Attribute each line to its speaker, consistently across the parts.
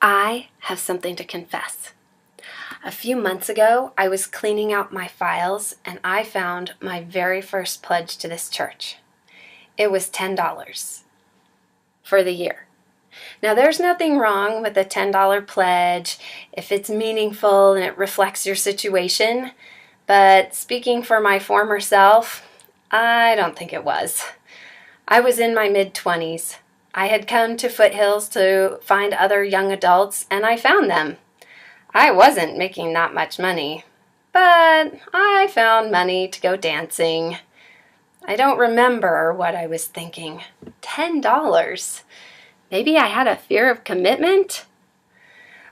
Speaker 1: I have something to confess. A few months ago, I was cleaning out my files and I found my very first pledge to this church. It was $10 for the year. Now, there's nothing wrong with a $10 pledge if it's meaningful and it reflects your situation, but speaking for my former self, I don't think it was. I was in my mid-20s. I had come to Foothills to find other young adults, and I found them. I wasn't making that much money, but I found money to go dancing. I don't remember what I was thinking. $10? Maybe I had a fear of commitment?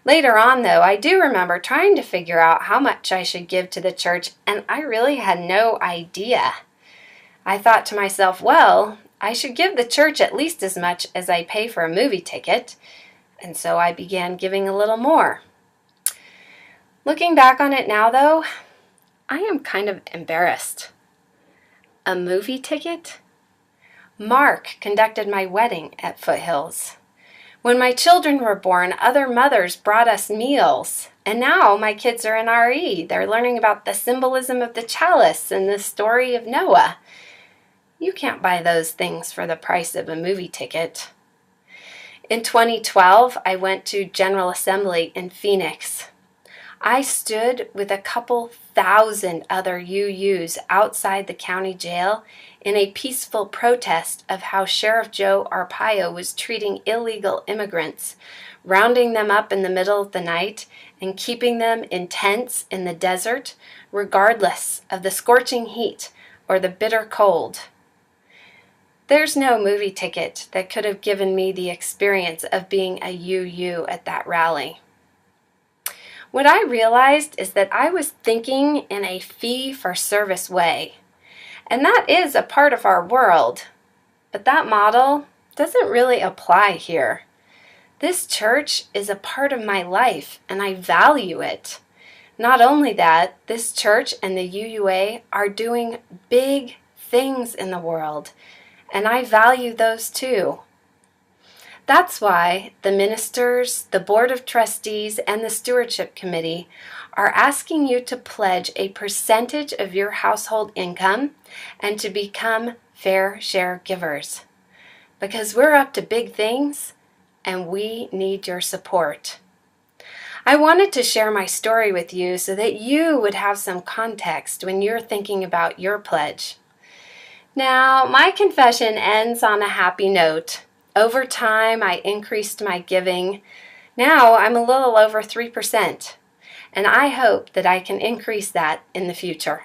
Speaker 1: Later on, though, I do remember trying to figure out how much I should give to the church, and I really had no idea. I thought to myself, well, I should give the church at least as much as I pay for a movie ticket, and so I began giving a little more. Looking back on it now, though, I am kind of embarrassed. A movie ticket? Mark conducted my wedding at Foothills. When my children were born, other mothers brought us meals. And now my kids are in RE. They're learning about the symbolism of the chalice and the story of Noah. You can't buy those things for the price of a movie ticket. In 2012, I went to General Assembly in Phoenix. I stood with a couple thousand other UUs outside the county jail in a peaceful protest of how Sheriff Joe Arpaio was treating illegal immigrants, rounding them up in the middle of the night and keeping them in tents in the desert, regardless of the scorching heat or the bitter cold. There's no movie ticket that could have given me the experience of being a UU at that rally. What I realized is that I was thinking in a fee-for-service way. And that is a part of our world. But that model doesn't really apply here. This church is a part of my life, and I value it. Not only that, this church and the UUA are doing big things in the world, and I value those too. That's why the ministers, the Board of Trustees, and the Stewardship Committee are asking you to pledge a percentage of your household income and to become fair share givers. Because we're up to big things and we need your support. I wanted to share my story with you so that you would have some context when you're thinking about your pledge. Now, my confession ends on a happy note. Over time, I increased my giving. Now I'm a little over 3%, and I hope that I can increase that in the future.